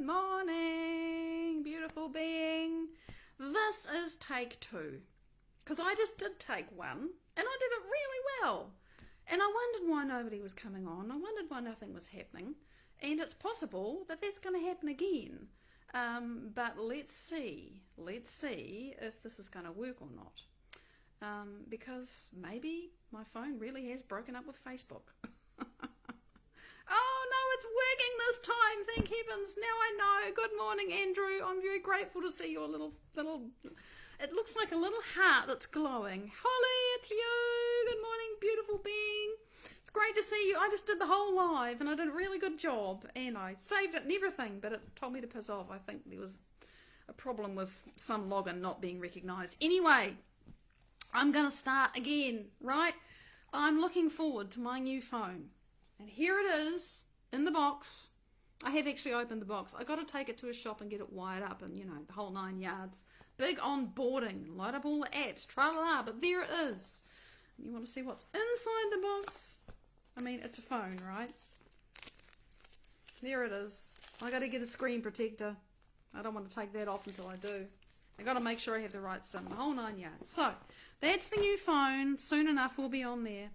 morning, beautiful being. This is take 2, because I just did take 1 and I did it really well. And I wondered why nobody was coming on. I wondered why nothing was happening. And it's possible that that's going to happen again. But let's see. Let's see if this is going to work or not. Because maybe my phone really has broken up with Facebook. Oh no, it's working this time, thank heavens. Now I know. Good morning, Andrew. I'm very grateful to see your little, it looks like a little heart that's glowing. Holly, it's you. Good morning, beautiful being. It's great to see you. I just did the whole live and I did a really good job and I saved it and everything, but it told me to piss off. I think there was a problem with some login not being recognised. Anyway, I'm going to start again, right? I'm looking forward to my new phone. And here it is in the box. I have actually opened the box. I got to take it to a shop and get it wired up and, you know, the whole 9 yards. Big onboarding, light up all the apps, tra-la-la, but there it is. You want to see what's inside the box? I mean, it's a phone, right? There it is. I got to get a screen protector. I don't want to take that off until I do. I got to make sure I have the right SIM, the whole 9 yards. So, that's the new phone. Soon enough we'll be on there.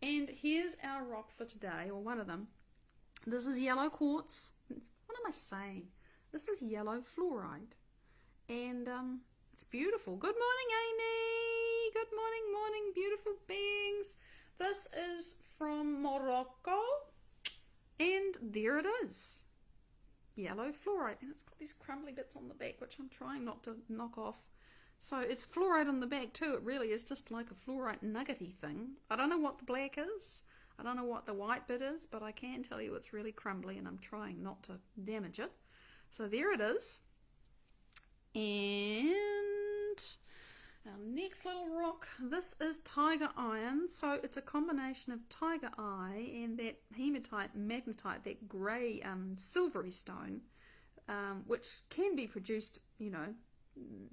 And here's our rock for today, or one of them. This is yellow quartz. What am I saying? This is yellow fluorite. And it's beautiful. Good morning, Amy. Good morning, beautiful beings. This is from Morocco. And there it is. Yellow fluorite. And it's got these crumbly bits on the back, which I'm trying not to knock off. So it's fluorite on the back too. It really is just like a fluorite nuggety thing. I don't know what the black is. I don't know what the white bit is, but I can tell you it's really crumbly and I'm trying not to damage it. So there it is. And our next little rock, this is tiger iron. So it's a combination of tiger eye and that hematite, magnetite, that grey silvery stone, which can be produced, you know,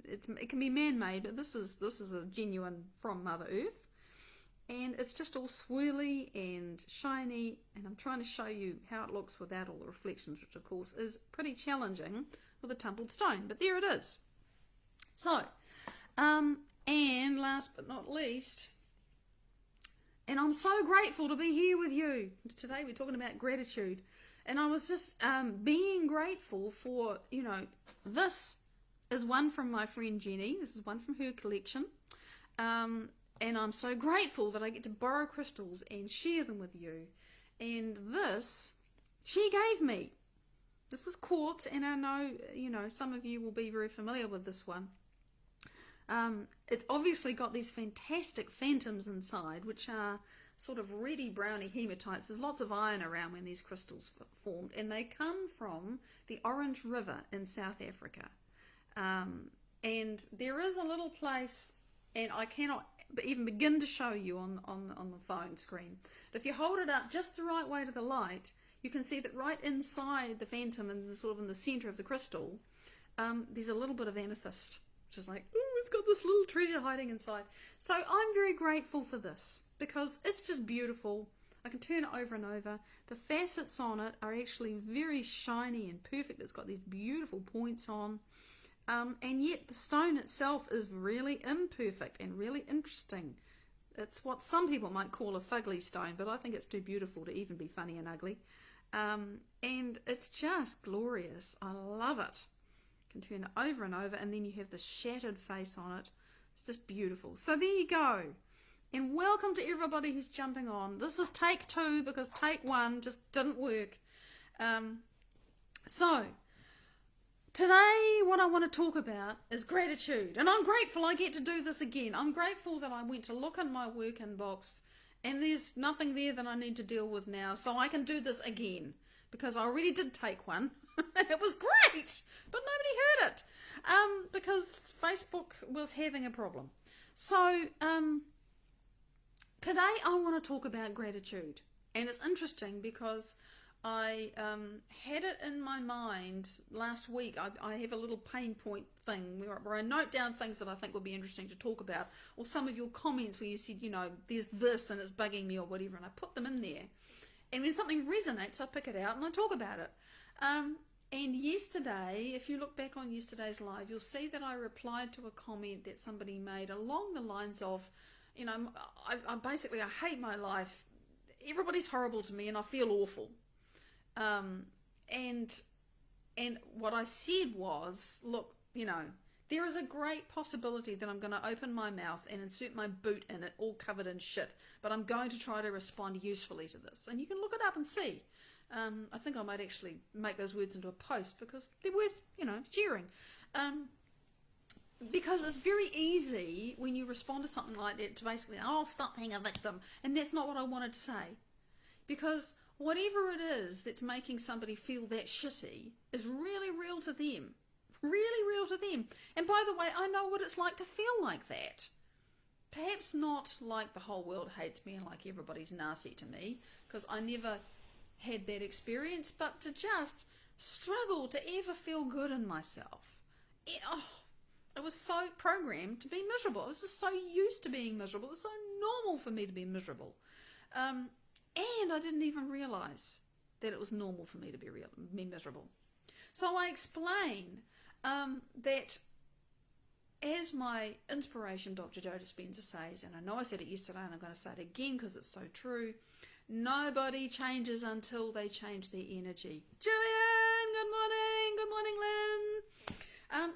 it can be man-made, but this is a genuine from Mother Earth, and it's just all swirly and shiny, and I'm trying to show you how it looks without all the reflections, which of course is pretty challenging with a tumbled stone, but there it is. So and last but not least, and I'm so grateful to be here with you today. We're talking about gratitude, and I was just being grateful for, you know, this is one from my friend Jenny. This is one from her collection. And I'm so grateful that I get to borrow crystals and share them with you. And this, she gave me. This is quartz, and I know, you know, some of you will be very familiar with this one. It's obviously got these fantastic phantoms inside, which are sort of reddy browny hematites. There's lots of iron around when these crystals formed, and they come from the Orange River in South Africa. And there is a little place, and I cannot even begin to show you on the phone screen. But if you hold it up just the right way to the light, you can see that right inside the phantom and sort of in the center of the crystal, there's a little bit of amethyst, which is like, ooh, it's got this little treasure hiding inside. So I'm very grateful for this because it's just beautiful. I can turn it over and over. The facets on it are actually very shiny and perfect. It's got these beautiful points on. And yet the stone itself is really imperfect and really interesting. It's what some people might call a fugly stone, but I think it's too beautiful to even be funny and ugly. And it's just glorious. I love it. You can turn it over and over, and then you have the shattered face on it. It's just beautiful. So there you go. And welcome to everybody who's jumping on. This is take 2 because take 1 just didn't work. So today, what I want to talk about is gratitude. And I'm grateful I get to do this again. I'm grateful that I went to look in my work inbox and there's nothing there that I need to deal with now. So I can do this again because I already did take 1. It was great, but nobody heard it because Facebook was having a problem. So today I want to talk about gratitude. And it's interesting because I had it in my mind last week. I have a little pain point thing where I note down things that I think would be interesting to talk about, or some of your comments where you said, you know, there's this and it's bugging me or whatever, and I put them in there. And when something resonates, I pick it out and I talk about it. And yesterday, if you look back on yesterday's live, you'll see that I replied to a comment that somebody made along the lines of, I hate my life. Everybody's horrible to me and I feel awful. And what I said was, look, there is a great possibility that I'm going to open my mouth and insert my boot in it all covered in shit, but I'm going to try to respond usefully to this. And you can look it up and see. I think I might actually make those words into a post because they're worth, sharing. Because it's very easy when you respond to something like that to basically, stop being a victim. And that's not what I wanted to say. Because whatever it is that's making somebody feel that shitty is really real to them. Really real to them. And by the way, I know what it's like to feel like that. Perhaps not like the whole world hates me and like everybody's nasty to me, because I never had that experience, but to just struggle to ever feel good in myself. I was so programmed to be miserable. I was just so used to being miserable. It was so normal for me to be miserable. And I didn't even realize that it was normal for me to be miserable. So I explain that, as my inspiration, Dr. Joe Dispenza, says, and I know I said it yesterday and I'm going to say it again because it's so true, nobody changes until they change their energy. Julian, good morning. Good morning, Lynn.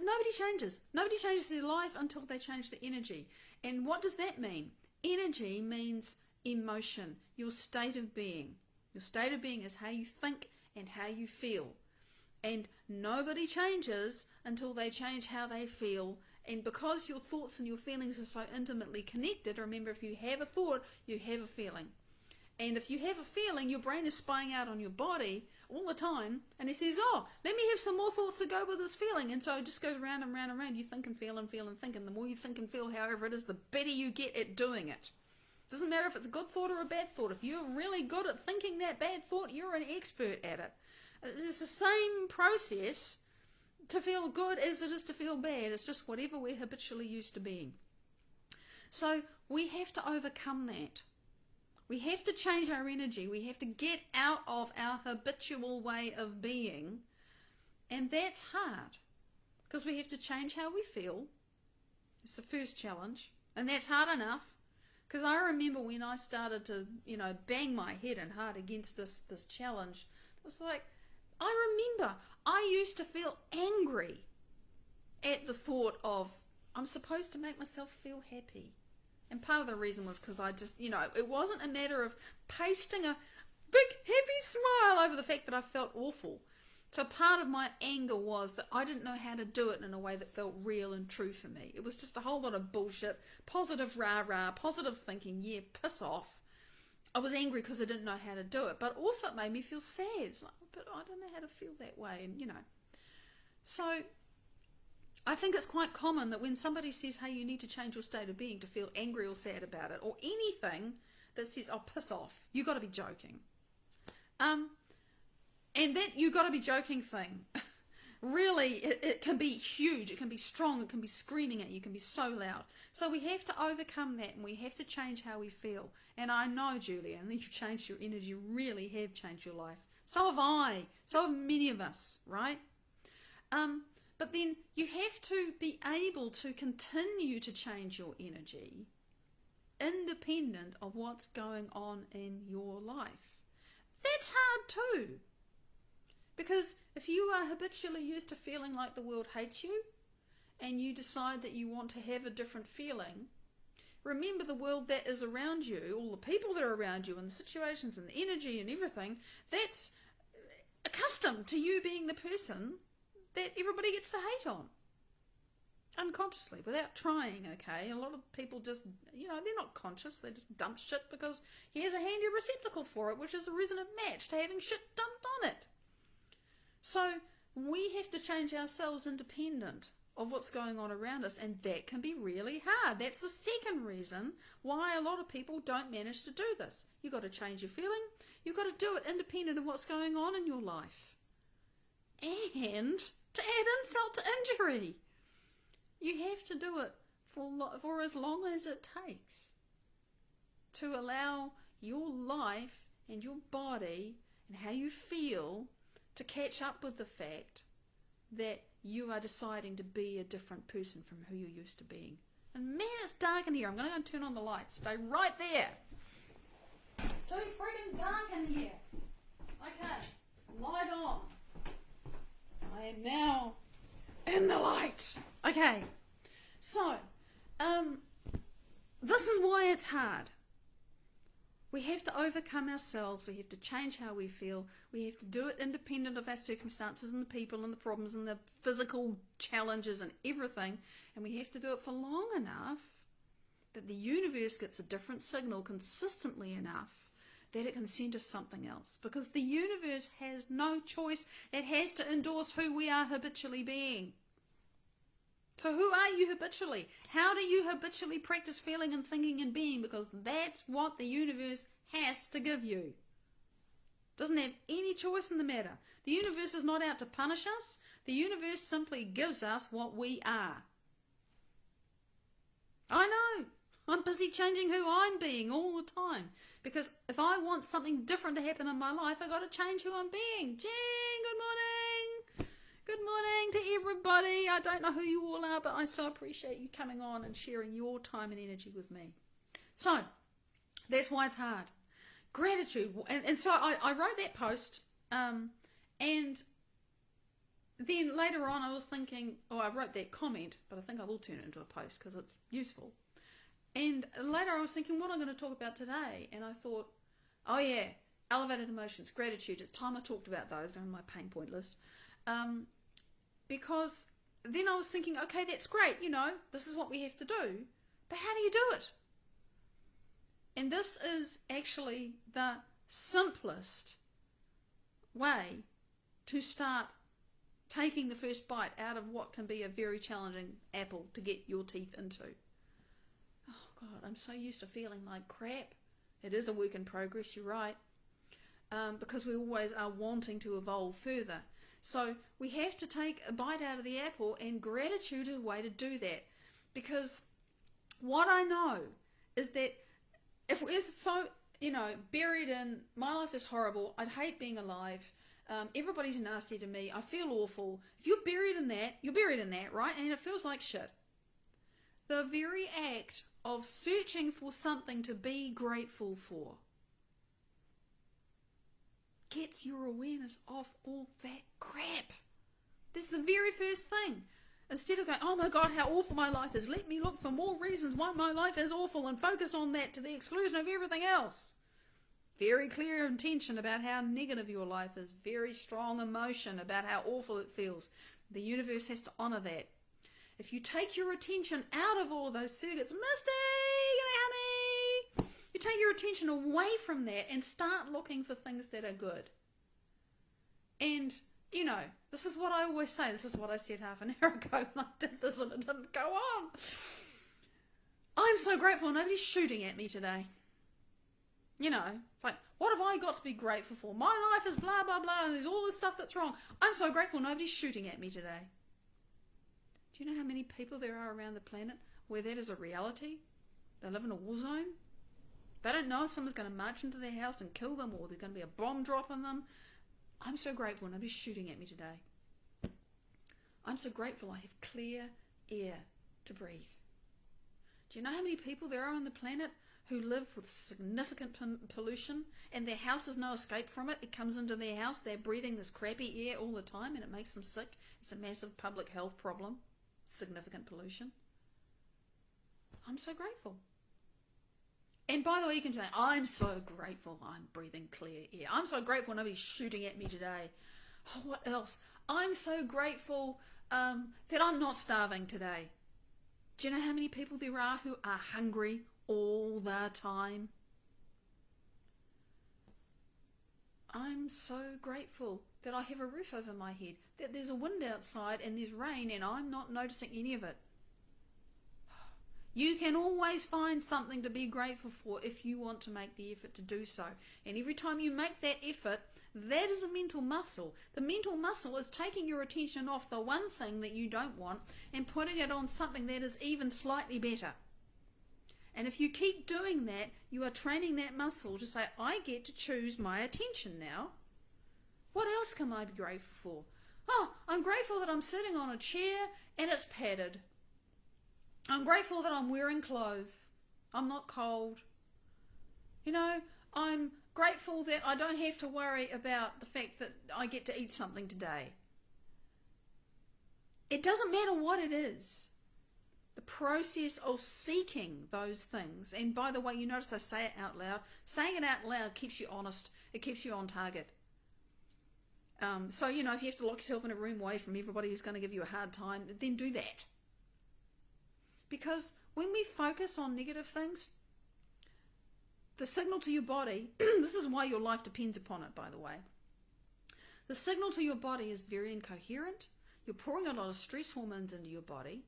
Nobody changes. Nobody changes their life until they change their energy. And what does that mean? Energy means emotion, your state of being. Your state of being is how you think and how you feel. And nobody changes until they change how they feel. And because your thoughts and your feelings are so intimately connected, remember, if you have a thought, you have a feeling. And if you have a feeling, your brain is spying out on your body all the time, and it says, let me have some more thoughts to go with this feeling. And so it just goes round and round and round. You think and feel and feel and think, and the more you think and feel, however it is, the better you get at doing it. Doesn't matter if it's a good thought or a bad thought. If you're really good at thinking that bad thought, you're an expert at it. It's the same process to feel good as it is to feel bad. It's just whatever we're habitually used to being. So we have to overcome that. We have to change our energy. We have to get out of our habitual way of being. And that's hard because we have to change how we feel. It's the first challenge. And that's hard enough because I remember when I started to, bang my head and heart against this challenge, it was like, I remember I used to feel angry at the thought of, I'm supposed to make myself feel happy. And part of the reason was because I just, it wasn't a matter of pasting a big happy smile over the fact that I felt awful. So part of my anger was that I didn't know how to do it in a way that felt real and true for me. It was just a whole lot of bullshit, positive rah-rah, positive thinking, yeah, piss off. I was angry because I didn't know how to do it, but also it made me feel sad. It's like, but I don't know how to feel that way, and So I think it's quite common that when somebody says, hey, you need to change your state of being to feel angry or sad about it, or anything that says, piss off, you got to be joking. And that you got to be joking thing, really, it can be huge, it can be strong, it can be screaming at you, it can be so loud. So we have to overcome that, and we have to change how we feel. And I know, Julian, that you've changed your energy, you really have changed your life. So have I, so have many of us, right? But then you have to be able to continue to change your energy independent of what's going on in your life. That's hard too. Because if you are habitually used to feeling like the world hates you and you decide that you want to have a different feeling, remember the world that is around you, all the people that are around you and the situations and the energy and everything, that's accustomed to you being the person that everybody gets to hate on. Unconsciously, without trying, okay? A lot of people just, they're not conscious, they just dump shit because here's a handy receptacle for it, which is a resonant match to having shit dumped on it. So we have to change ourselves independent of what's going on around us, and that can be really hard. That's the second reason why a lot of people don't manage to do this. You've got to change your feeling. You've got to do it independent of what's going on in your life. And to add insult to injury, you have to do it for as long as it takes to allow your life and your body and how you feel to catch up with the fact that you are deciding to be a different person from who you're used to being. And man, it's dark in here. I'm going to go and turn on the lights. Stay right there. It's too friggin' dark in here. Okay, light on. I am now in the light. Okay, so, this is why it's hard. We have to overcome ourselves. We have to change how we feel. We have to do it independent of our circumstances and the people and the problems and the physical challenges and everything. And we have to do it for long enough that the universe gets a different signal consistently enough that it can send us something else. Because the universe has no choice. It has to endorse who we are habitually being. So who are you habitually? How do you habitually practice feeling and thinking and being? Because that's what the universe has to give you. Doesn't have any choice in the matter. The universe is not out to punish us. The universe simply gives us what we are. I know. I'm busy changing who I'm being all the time. Because if I want something different to happen in my life, I've got to change who I'm being. Jing, good morning. Good morning to everybody. I don't know who you all are, but I so appreciate you coming on and sharing your time and energy with me. So, that's why it's hard. Gratitude. And so I wrote that post, and then later on I was thinking, I wrote that comment, but I think I will turn it into a post because it's useful. And later I was thinking what I'm going to talk about today, and I thought, oh yeah, elevated emotions, gratitude. It's time I talked about those. They're on my pain point list. Because then I was thinking, okay, that's great, this is what we have to do, but how do you do it? And this is actually the simplest way to start taking the first bite out of what can be a very challenging apple to get your teeth into. Oh God, I'm so used to feeling like crap. It is a work in progress, you're right, because we always are wanting to evolve further. So we have to take a bite out of the apple, and gratitude is a way to do that. Because what I know is that if we're so, buried in, my life is horrible, I'd hate being alive, everybody's nasty to me, I feel awful. If you're buried in that, right? And it feels like shit. The very act of searching for something to be grateful for gets your awareness off all that crap. This is the very first thing. Instead of going, oh my God, how awful my life is, let me look for more reasons why my life is awful and focus on that to the exclusion of everything else. Very clear intention about how negative your life is. Very strong emotion about how awful it feels. The universe has to honour that. If you take your attention out of all of those circuits, Misty, honey, you take your attention away from that and start looking for things that are good. And, this is what I always say. This is what I said half an hour ago when I did this and it didn't go on. I'm so grateful nobody's shooting at me today. It's like, what have I got to be grateful for? My life is blah, blah, blah, and there's all this stuff that's wrong. I'm so grateful nobody's shooting at me today. Do you know how many people there are around the planet where that is a reality? They live in a war zone. They don't know if someone's going to march into their house and kill them, or there's going to be a bomb drop on them. I'm so grateful nobody's shooting at me today. I'm so grateful I have clear air to breathe. Do you know how many people there are on the planet who live with significant pollution and their house has no escape from it? It comes into their house, they're breathing this crappy air all the time and it makes them sick. It's a massive public health problem. Significant pollution. I'm so grateful. And by the way, you can say, I'm so grateful I'm breathing clear air. I'm so grateful nobody's shooting at me today. Oh, what else? I'm so grateful that I'm not starving today. Do you know how many people there are who are hungry all the time? I'm so grateful that I have a roof over my head, that there's a wind outside and there's rain and I'm not noticing any of it. You can always find something to be grateful for if you want to make the effort to do so. And every time you make that effort, that is a mental muscle. The mental muscle is taking your attention off the one thing that you don't want and putting it on something that is even slightly better. And if you keep doing that, you are training that muscle to say, I get to choose my attention now. What else can I be grateful for? Oh, I'm grateful that I'm sitting on a chair and it's padded. I'm grateful that I'm wearing clothes. I'm not cold. You know, I'm grateful that I don't have to worry about the fact that I get to eat something today. It doesn't matter what it is. The process of seeking those things, and by the way, you notice I say it out loud. Saying it out loud keeps you honest. It keeps you on target. So, you know, if you have to lock yourself in a room away from everybody who's going to give you a hard time, then do that. Because when we focus on negative things, the signal to your body, this is why your life depends upon it, by the way. The signal to your body is very incoherent. You're pouring a lot of stress hormones into your body.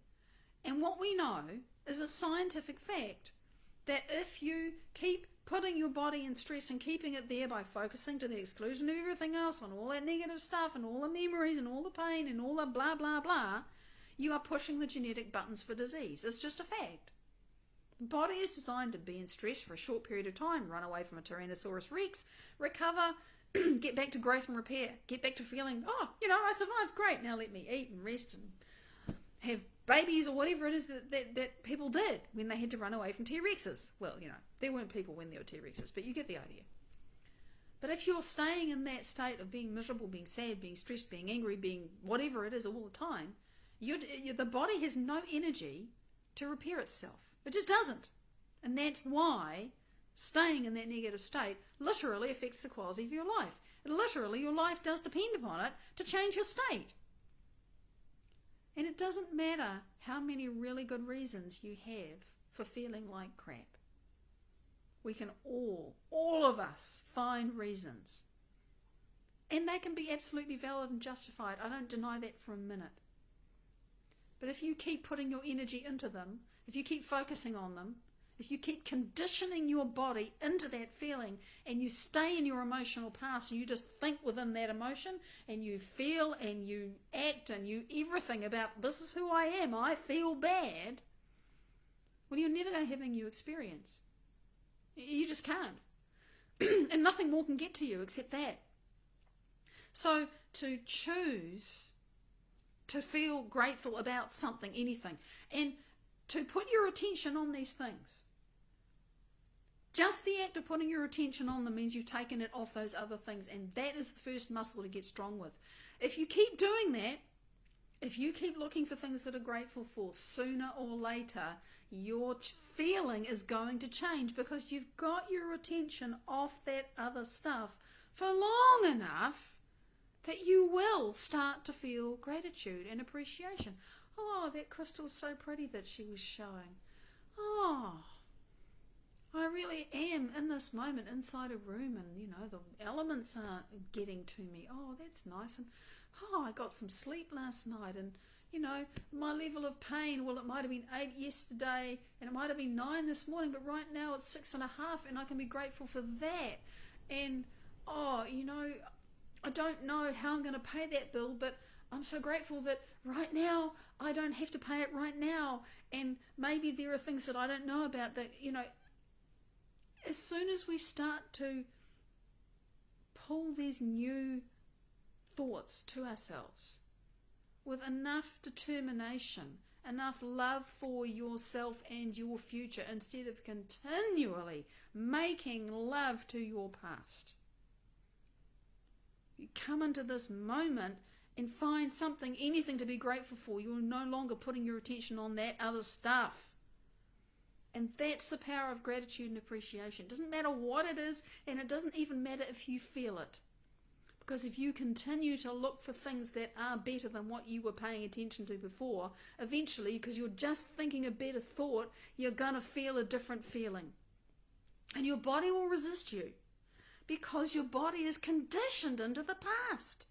And what we know is a scientific fact that if you keep putting your body in stress and keeping it there by focusing to the exclusion of everything else on all that negative stuff and all the memories and all the pain and all the blah, blah, blah, you are pushing the genetic buttons for disease. It's just a fact. The body is designed to be in stress for a short period of time, run away from a Tyrannosaurus Rex, recover, get back to growth and repair, get back to feeling, oh, you know, I survived, great, now let me eat and rest and have babies or whatever it is that people did when they had to run away from T-Rexes. Well, you know, there weren't people when there were T-Rexes, but you get the idea. But if you're staying in that state of being miserable, being sad, being stressed, being angry, being whatever it is all the time, the body has no energy to repair itself. It just doesn't. And that's why staying in that negative state literally affects the quality of your life. Literally, your life does depend upon it to change your state. And it doesn't matter how many really good reasons you have for feeling like crap. We can all of us find reasons. And they can be absolutely valid and justified. I don't deny that for a minute. But if you keep putting your energy into them, if you keep focusing on them, if you keep conditioning your body into that feeling and you stay in your emotional past and you just think within that emotion and you feel and you act and you everything about this is who I am, I feel bad, well, you're never going to have a new experience. You just can't. And nothing more can get to you except that. So to choose to feel grateful about something, anything, and to put your attention on these things. Just the act of putting your attention on them means you've taken it off those other things, and that is the first muscle to get strong with. If you keep doing that, if you keep looking for things that are grateful for, sooner or later, your feeling is going to change because you've got your attention off that other stuff for long enough that you will start to feel gratitude and appreciation. Oh, that crystal's so pretty that she was showing. Oh, I really am in this moment inside a room and, you know, the elements aren't getting to me. Oh, that's nice. And, oh, I got some sleep last night and, you know, my level of pain, well, it might have been 8 yesterday and it might have been 9 this morning, but right now it's 6.5 and I can be grateful for that. And, oh, you know, I don't know how I'm going to pay that bill, but I'm so grateful that right now I don't have to pay it right now. And maybe there are things that I don't know about that, you know, as soon as we start to pull these new thoughts to ourselves with enough determination, enough love for yourself and your future, instead of continually making love to your past, you come into this moment and find something, anything to be grateful for. You're no longer putting your attention on that other stuff. And that's the power of gratitude and appreciation. It doesn't matter what it is, and it doesn't even matter if you feel it. Because if you continue to look for things that are better than what you were paying attention to before, eventually, because you're just thinking a better thought, you're going to feel a different feeling. And your body will resist you. Because your body is conditioned into the past.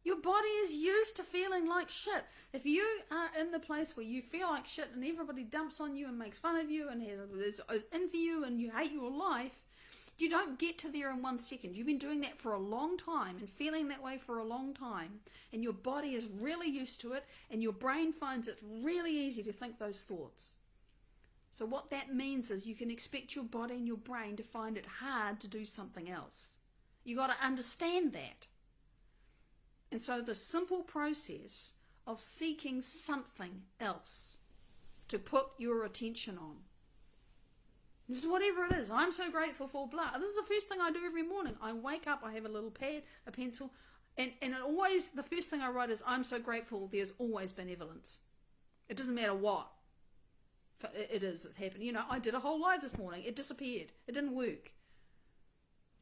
Your body is used to feeling like shit. If you are in the place where you feel like shit and everybody dumps on you and makes fun of you and is in for you and you hate your life, you don't get to there in 1 second. You've been doing that for a long time and feeling that way for a long time, and your body is really used to it, and your brain finds it really easy to think those thoughts. So what that means is you can expect your body and your brain to find it hard to do something else. You got to understand that. And so the simple process of seeking something else to put your attention on, this is whatever it is. I'm so grateful for blah. This is the first thing I do every morning. I wake up, I have a little pad, a pencil, and it always, the first thing I write is, I'm so grateful there's always benevolence. It doesn't matter what it is that's happened. You know, I did a whole live this morning. It disappeared. It didn't work.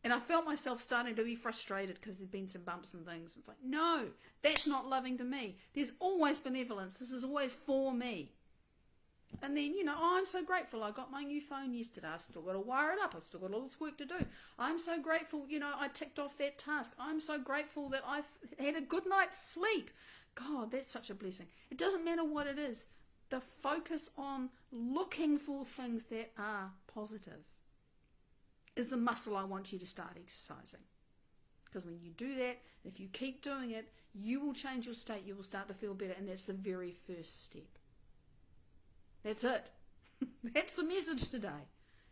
And I felt myself starting to be frustrated because there'd been some bumps and things. It's like, no, that's not loving to me. There's always benevolence. This is always for me. And then, you know, oh, I'm so grateful I got my new phone yesterday. I've still got to wire it up. I've still got all this work to do. I'm so grateful, you know, I ticked off that task. I'm so grateful that I've had a good night's sleep. God, that's such a blessing. It doesn't matter what it is. The focus on looking for things that are positive is the muscle I want you to start exercising. Because when you do that, if you keep doing it, you will change your state. You will start to feel better. And that's the very first step. That's it. That's the message today.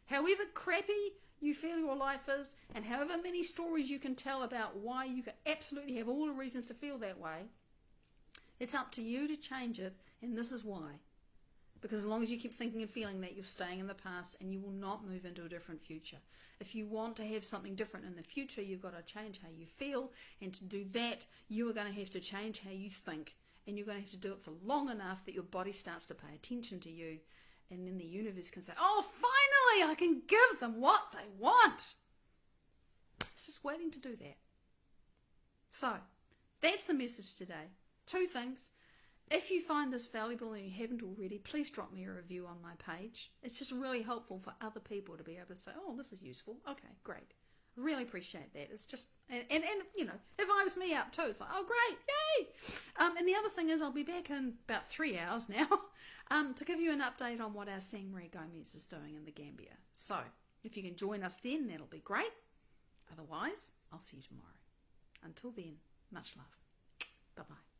However crappy you feel your life is, and however many stories you can tell about why you can absolutely have all the reasons to feel that way, it's up to you to change it, and this is why. Because as long as you keep thinking and feeling that, you're staying in the past and you will not move into a different future. If you want to have something different in the future, you've got to change how you feel, and to do that, you are going to have to change how you think. And you're going to have to do it for long enough that your body starts to pay attention to you. And then the universe can say, oh, finally, I can give them what they want. It's just waiting to do that. So, that's the message today. 2 things. If you find this valuable and you haven't already, please drop me a review on my page. It's just really helpful for other people to be able to say, oh, this is useful. Okay, great. Really appreciate that. It's just, and you know, it vibes me up too. It's like, oh great, yay! And the other thing is, I'll be back in about 3 hours now to give you an update on what our Sang Marie Gomez is doing in the Gambia. So, if you can join us then, that'll be great. Otherwise, I'll see you tomorrow. Until then, much love. Bye-bye.